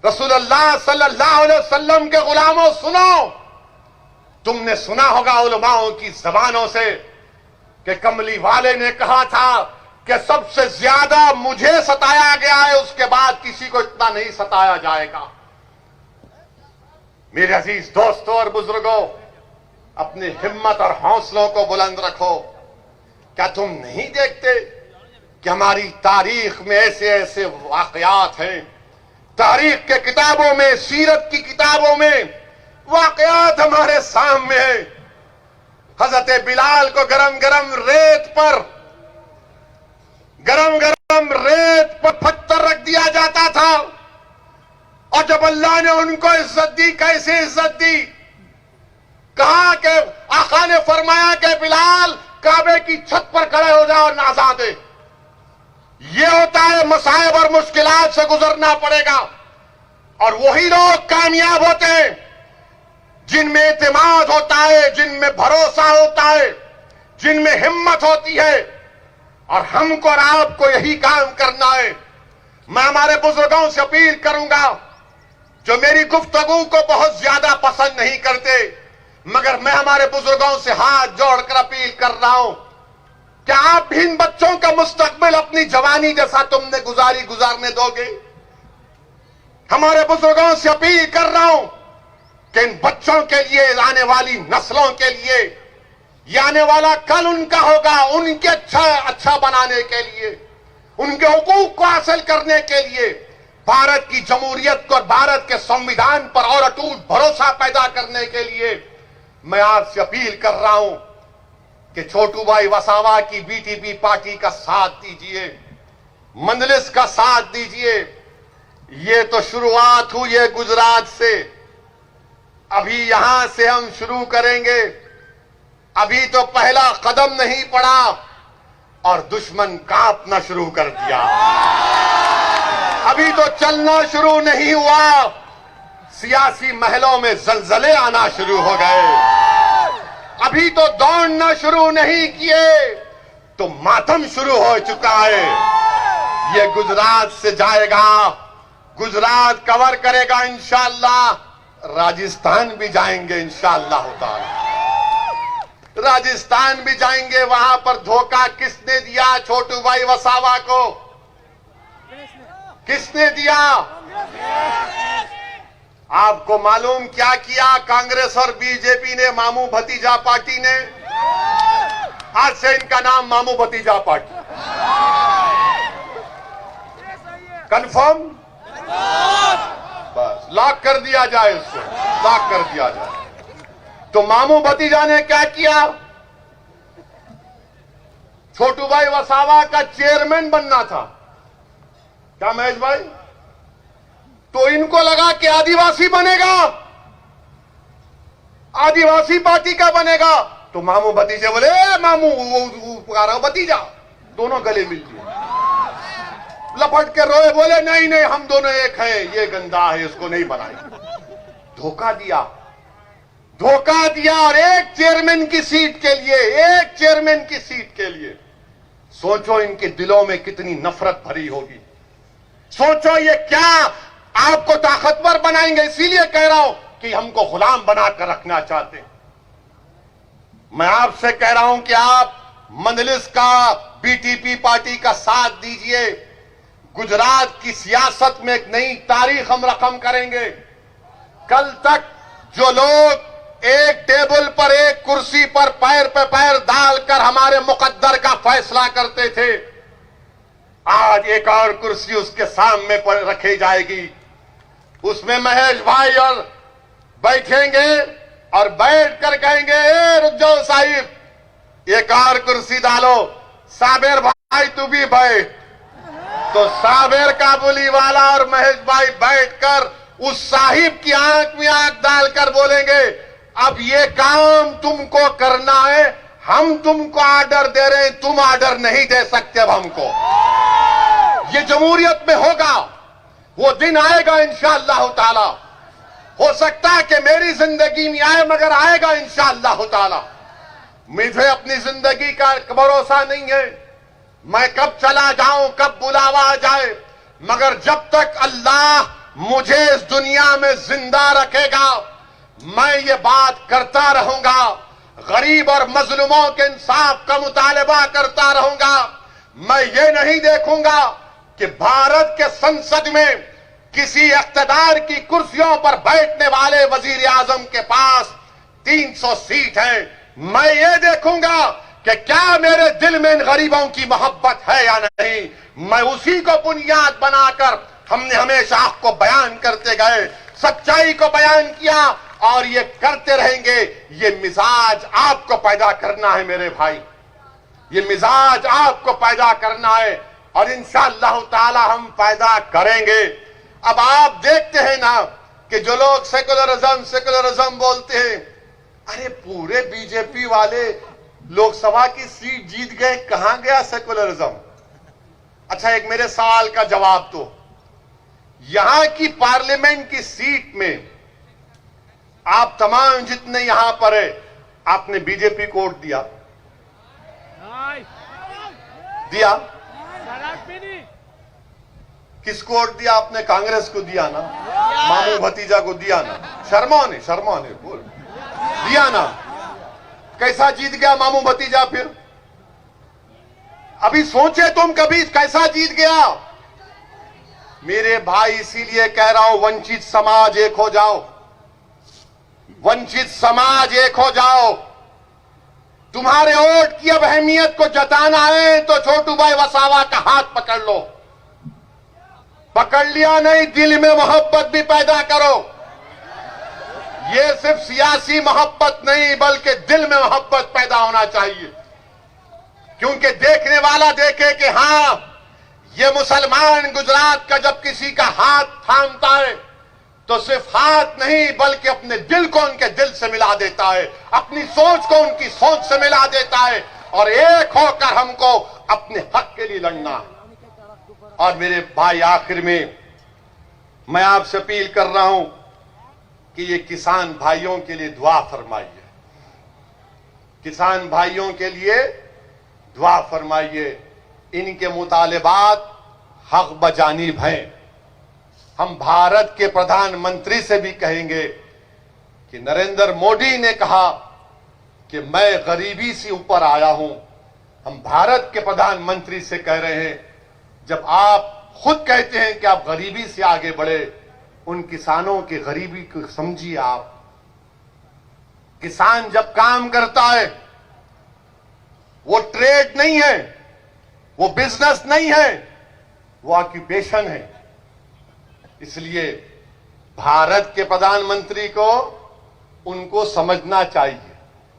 रसूलुल्लाह सल्लल्लाहु अलैहि वसल्लम के गुलामों सुनो, तुमने सुना होगा उलमाओं की जबानों से कि कमली वाले ने कहा था कि सबसे ज्यादा मुझे सताया गया है, उसके बाद किसी को इतना नहीं सताया जाएगा। मेरे अजीज दोस्तों और बुजुर्गों, अपनी हिम्मत और हौसलों को बुलंद रखो। क्या तुम नहीं देखते कि हमारी तारीख में ऐसे ऐसे वाकयात हैं, तारीख के किताबों में, सीरत की किताबों में वाकयात हमारे सामने हैं। हजरत बिलाल को गरम गरम रेत पर पत्थर रख दिया जाता था, और जब अल्लाह ने उनको इज्जत दी, कैसे इज्जत दी, कहा कि आका ने फरमाया कि बिलाल काबे की छत पर खड़े हो जाओ और आजाद दे। ये होता है मसाइब और मुश्किलात से गुजरना पड़ेगा, और वही लोग कामयाब होते हैं जिनमें एतमाद होता है, जिनमें भरोसा होता है, जिनमें हिम्मत होती है। और हमको और आपको यही काम करना है। मैं हमारे बुजुर्गों से अपील करूंगा, जो मेरी गुफ्तगू को बहुत ज्यादा पसंद नहीं करते, मगर मैं हमारे बुजुर्गों से हाथ जोड़कर अपील कर रहा हूं, क्या आप इन बच्चों का मुस्तकबिल अपनी जवानी जैसा तुमने गुजारने दोगे? हमारे बुजुर्गों से अपील कर रहा हूं कि इन बच्चों के लिए, आने वाली नस्लों के लिए, ये आने वाला कल उनका होगा, उनके अच्छा बनाने के लिए, उनके हुकूक को हासिल करने के लिए, भारत की जमहूरियत को और भारत के संविधान पर और अटूट भरोसा पैदा करने के लिए मैं आपसे अपील कर रहा हूं कि छोटू भाई वसावा की बीटीपी पार्टी का साथ दीजिए, मंजलिस का साथ दीजिए। ये तो शुरुआत हुई है गुजरात से, अभी यहां से हम शुरू करेंगे। अभी तो पहला कदम नहीं पड़ा और दुश्मन कांपना शुरू कर दिया। अभी तो चलना शुरू नहीं हुआ, सियासी महलों में जलजले आना शुरू हो गए। अभी तो दौड़ना शुरू नहीं किए तो मातम शुरू हो चुका है। ये गुजरात से जाएगा, गुजरात कवर करेगा इंशाअल्लाह, राजस्थान भी जाएंगे इंशाअल्लाह ताला। राजस्थान भी जाएंगे। वहां पर धोखा किसने दिया छोटू भाई वसावा को? किसने दिया? आपको मालूम क्या किया कांग्रेस और बीजेपी ने, मामू भतीजा पार्टी ने? आज से इनका नाम मामू भतीजा पार्टी। कंफर्म? बस लॉक कर दिया जाए, इसको लॉक कर दिया जाए। तो मामू भतीजा ने क्या किया? छोटू भाई वसावा का चेयरमैन बनना था क्या महेश भाई? तो इनको लगा कि आदिवासी बनेगा, आदिवासी पार्टी का बनेगा। तो मामू भतीजे बोले मामू पुकारा भतीजा, दोनों गले मिल गए। लपट के रोए, बोले नहीं नहीं हम दोनों एक हैं, ये गंदा है, इसको नहीं बनाएंगे। धोखा दिया, धोखा दिया। और एक चेयरमैन की सीट के लिए, एक चेयरमैन की सीट के लिए सोचो इनके दिलों में कितनी नफरत भरी होगी। सोचो ये क्या आपको ताकतवर बनाएंगे। इसीलिए कह रहा हूं कि हमको गुलाम बनाकर रखना चाहते हैं। मैं आपसे कह रहा हूं कि आप मंजलिस का, बीटीपी पार्टी का साथ दीजिए। गुजरात की सियासत में एक नई तारीख हम रकम करेंगे। कल तक जो लोग एक टेबल पर, एक कुर्सी पर पैर पे पैर डालकर हमारे मुकद्दर का फैसला करते थे, आज एक और कुर्सी उसके सामने पर रखी जाएगी। उसमें महेश भाई और बैठेंगे और बैठ कर कहेंगे ए रुक जाओ साहिब, एक और कुर्सी डालो, साबिर भाई तू भी बैठ। तो साबिर काबुली वाला और महेश भाई बैठकर उस साहिब की आंख में आंख डालकर बोलेंगे अब ये काम तुमको करना है, हम तुमको ऑर्डर दे रहे हैं, तुम ऑर्डर नहीं दे सकते अब हमको। ये जमहूरियत में होगा, वो दिन आएगा इंशाअल्लाह ताला। हो सकता है कि मेरी जिंदगी में आए, मगर आएगा इंशाअल्लाह ताला। मुझे अपनी जिंदगी का भरोसा नहीं है, मैं कब चला जाऊं, कब बुलावा आ जाए, मगर जब तक अल्लाह मुझे इस दुनिया में जिंदा रखेगा मैं ये बात करता रहूंगा। गरीब और मजलूमों के इंसाफ का मुतालबा करता रहूंगा। मैं ये नहीं देखूंगा कि भारत के संसद में किसी इख्तिदार की कुर्सियों पर बैठने वाले वजीर आजम के पास 300 सीट है। मैं ये देखूंगा कि क्या मेरे दिल में इन गरीबों की मोहब्बत है या नहीं। मैं उसी को बुनियाद बनाकर हमने हमेशा हक को बयान करते गए, सच्चाई को बयान किया और ये करते रहेंगे। ये मिजाज आपको पैदा करना है मेरे भाई, ये मिजाज आपको पैदा करना है और इंशाअल्लाह ताला हम पैदा करेंगे। अब आप देखते हैं ना कि जो लोग सेकुलरिज्म बोलते हैं, अरे पूरे बीजेपी वाले लोकसभा की सीट जीत गए, कहां गया सेकुलरिज्म? अच्छा एक मेरे सवाल का जवाब दो, यहां की पार्लियामेंट की सीट में आप तमाम जितने यहां पर है, आपने बीजेपी को वोट दिया? दिया? किसको वोट दिया आपने? कांग्रेस को दिया ना, मामू भतीजा को दिया ना, शर्मा ने बोल दिया ना। कैसा जीत गया मामू भतीजा? फिर अभी सोचे तुम कभी कैसा जीत गया? मेरे भाई इसीलिए कह रहा हूं वंचित समाज एक हो जाओ, वंचित समाज एक हो जाओ। तुम्हारे वोट की अब अहमियत को जताना है तो छोटू भाई वसावा का हाथ पकड़ लो। पकड़ लिया नहीं, दिल में मोहब्बत भी पैदा करो। ये सिर्फ सियासी मोहब्बत नहीं बल्कि दिल में मोहब्बत पैदा होना चाहिए, क्योंकि देखने वाला देखे कि हां ये मुसलमान गुजरात का जब किसी का हाथ थामता है तो सिर्फ हाथ नहीं बल्कि अपने दिल को उनके दिल से मिला देता है, अपनी सोच को उनकी सोच से मिला देता है और एक होकर हमको अपने हक के लिए लड़ना है। और मेरे भाई, आखिर में मैं आपसे अपील कर रहा हूं कि ये किसान भाइयों के लिए दुआ फरमाइए, किसान भाइयों के लिए दुआ फरमाइए। इनके मुतालिबात हक बजानिब हैं। हम भारत के प्रधानमंत्री से भी कहेंगे कि नरेंद्र मोदी ने कहा कि मैं गरीबी से ऊपर आया हूं। हम भारत के प्रधानमंत्री से कह रहे हैं, जब आप खुद कहते हैं कि आप गरीबी से आगे बढ़े, उन किसानों की गरीबी को समझिए। आप किसान जब काम करता है, वो ट्रेड नहीं है, वो बिजनेस नहीं है, वो ऑक्यूपेशन है। इसलिए भारत के प्रधानमंत्री को उनको समझना चाहिए,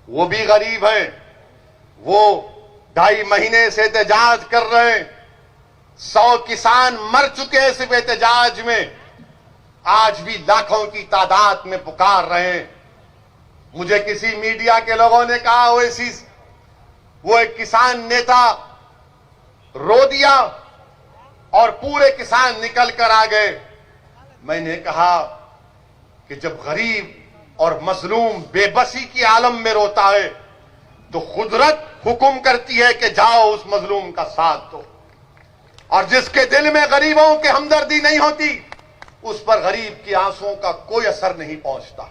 वो भी गरीब है। वो 2.5 महीने से एहतजाज कर रहे हैं, 100 किसान मर चुके हैं सिर्फ एहतजाज में, आज भी लाखों की तादाद में पुकार रहे हैं। मुझे किसी मीडिया के लोगों ने कहा वो एक किसान नेता रो दिया और पूरे किसान निकल कर आ गए। मैंने कहा कि जब गरीब और मजलूम बेबसी की आलम में रोता है तो कुदरत हुक्म करती है कि जाओ उस मजलूम का साथ दो, और जिसके दिल में गरीबों की हमदर्दी नहीं होती उस पर गरीब की आंसुओं का कोई असर नहीं पहुंचता।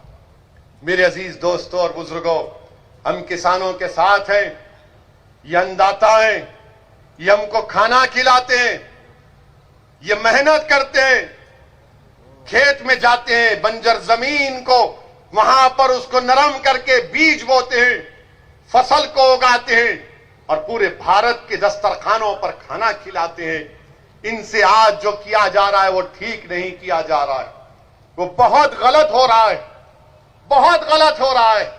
मेरे अजीज दोस्तों और बुजुर्गों, हम किसानों के साथ हैं। ये अन्नदाता हैं, ये हमको खाना खिलाते हैं, ये मेहनत करते हैं, खेत में जाते हैं, बंजर जमीन को वहां पर उसको नरम करके बीज बोते हैं, फसल को उगाते हैं और पूरे भारत के दस्तरखानों पर खाना खिलाते हैं। इनसे आज जो किया जा रहा है वो ठीक नहीं किया जा रहा है, वो बहुत गलत हो रहा है, बहुत गलत हो रहा है।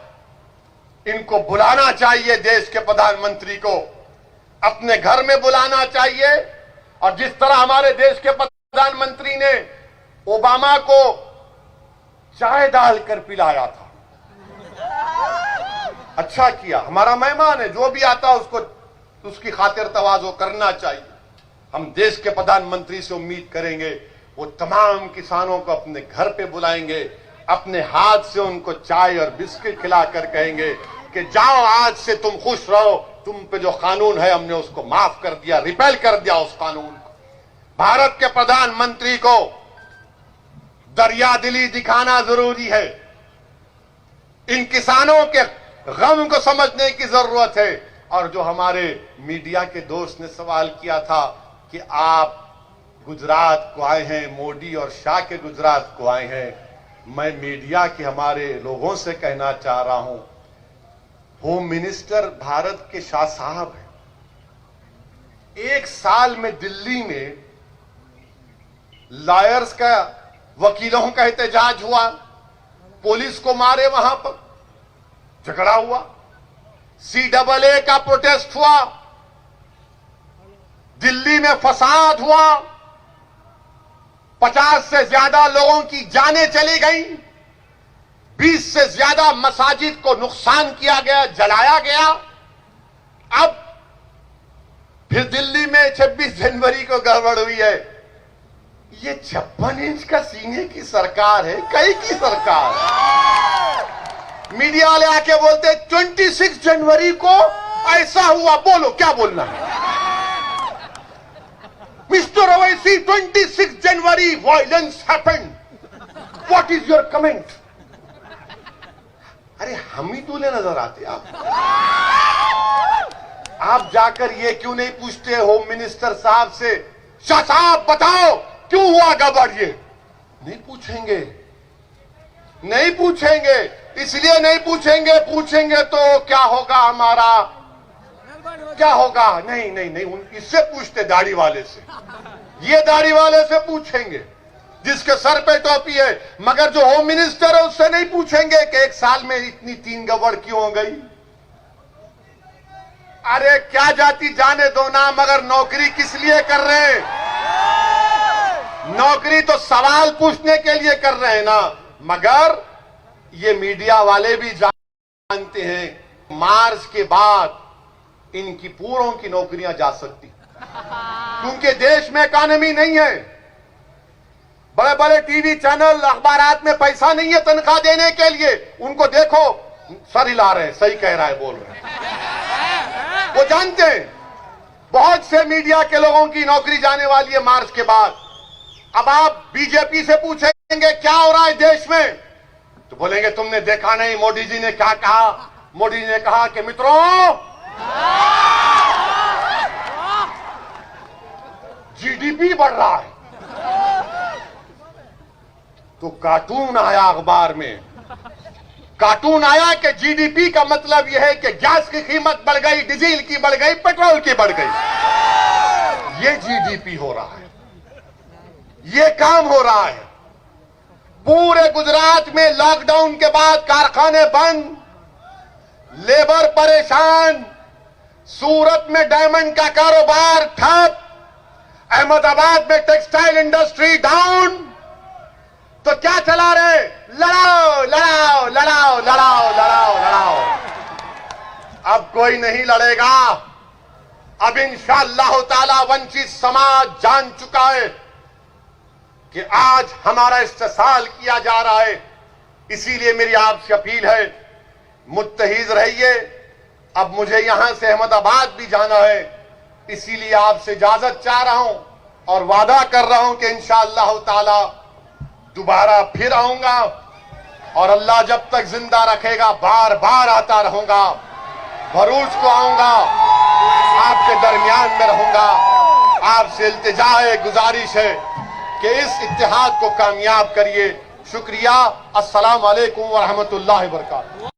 इनको बुलाना चाहिए, देश के प्रधानमंत्री को अपने घर में बुलाना चाहिए। और जिस तरह हमारे देश के प्रधानमंत्री ने ओबामा को चाय डालकर पिलाया था, अच्छा किया। हमारा मेहमान है, जो भी आता उसको उसकी खातिर तवाज़ो करना चाहिए। हम देश के प्रधानमंत्री से उम्मीद करेंगे वो तमाम किसानों को अपने घर पे बुलाएंगे, अपने हाथ से उनको चाय और बिस्किट खिलाकर कहेंगे कि जाओ, आज से तुम खुश रहो, तुम पे जो कानून है हमने उसको माफ कर दिया, रिपेल कर दिया उस कानून को। भारत के प्रधानमंत्री को दरिया दिली दिखाना जरूरी है। इन किसानों के गम को समझने की जरूरत है। और जो हमारे मीडिया के दोस्त ने सवाल किया था कि आप गुजरात को आए हैं, मोदी और शाह के गुजरात को आए हैं, मैं मीडिया के हमारे लोगों से कहना चाह रहा हूं, होम मिनिस्टर भारत के शाह साहब हैं। 1 साल में दिल्ली में लॉयर्स का, वकीलों का एहतजाज हुआ, पुलिस को मारे, वहां पर झगड़ा हुआ, CAA का प्रोटेस्ट हुआ, दिल्ली में फसाद हुआ, 50 से ज्यादा लोगों की जानें चली गई, 20 से ज्यादा मसाजिद को नुकसान किया गया, जलाया गया। अब फिर दिल्ली में 26 जनवरी को गड़बड़ हुई है। ये 56 इंच का सीने की सरकार है, कई की सरकार। मीडिया वाले आके बोलते 26 जनवरी को ऐसा हुआ, बोलो क्या बोलना है। Mister Owaisi, 26 January violence happened, what is your comment. अरे हम ही दूल्हे नजर आते आप जाकर ये क्यों नहीं पूछते होम मिनिस्टर साहब से, शाह साहब बताओ क्यों हुआ गड़बड़। ये नहीं पूछेंगे, नहीं पूछेंगे। इसलिए नहीं पूछेंगे, पूछेंगे तो क्या होगा, हमारा क्या होगा। नहीं नहीं नहीं, इससे पूछते, दाढ़ी वाले से। ये दाढ़ी वाले से पूछेंगे जिसके सर पे टोपी है, मगर जो होम मिनिस्टर है उससे नहीं पूछेंगे कि 1 साल में इतनी 3 गड़बड़ क्यों हो गई। अरे क्या जाति जाने दो ना, मगर नौकरी किस लिए कर रहे हैं। नौकरी तो सवाल पूछने के लिए कर रहे हैं ना, मगर ये मीडिया वाले भी जानते हैं मार्च के बाद इनकी पूरों की नौकरियां जा सकती, क्योंकि देश में इकॉनमी नहीं है, बड़े बड़े टीवी चैनल अखबारात में पैसा नहीं है तनख्वाह देने के लिए। उनको देखो सर हिला रहे हैं, सही कह रहा है, बोल रहे हैं, वो जानते हैं बहुत से मीडिया के लोगों की नौकरी जाने वाली है मार्च के बाद। अब आप बीजेपी से पूछेंगे क्या हो रहा है देश में, तो बोलेंगे तुमने देखा नहीं मोदी जी ने क्या कहा। मोदी जी ने कहा कि मित्रों जीडीपी बढ़ रहा है, तो कार्टून आया अखबार में, कार्टून आया कि जीडीपी का मतलब यह है कि गैस की कीमत बढ़ गई, डीजल की बढ़ गई, पेट्रोल की बढ़ गई। ये जीडीपी हो रहा है, ये काम हो रहा है। पूरे गुजरात में लॉकडाउन के बाद कारखाने बंद, लेबर परेशान, सूरत में डायमंड का कारोबार ठप, अहमदाबाद में टेक्सटाइल इंडस्ट्री डाउन। तो क्या चला रहे? लड़ाओ लड़ाओ लड़ाओ लड़ाओ लड़ाओ लड़ाओ। अब कोई नहीं लड़ेगा। अब इंशाअल्लाह ताला वंचित समाज जान चुका है कि आज हमारा इस्तेसाल किया जा रहा है। इसीलिए मेरी आपसे अपील है, मुत्तहिद रहिए। अब मुझे यहां से अहमदाबाद भी जाना है, इसीलिए आपसे इजाजत चाह रहा हूं और वादा कर रहा हूं कि इंशाअल्लाह ताला दोबारा फिर आऊंगा और अल्लाह जब तक जिंदा रखेगा बार बार आता रहूंगा। भरूच को आऊंगा, आपके दरमियान में रहूंगा। आपसे इल्तिजा है, गुजारिश है कि इस इत्तेहाद को कामयाब करिए। शुक्रिया। अस्सलाम वालेकुम व रहमतुल्लाहि व बरकातहू।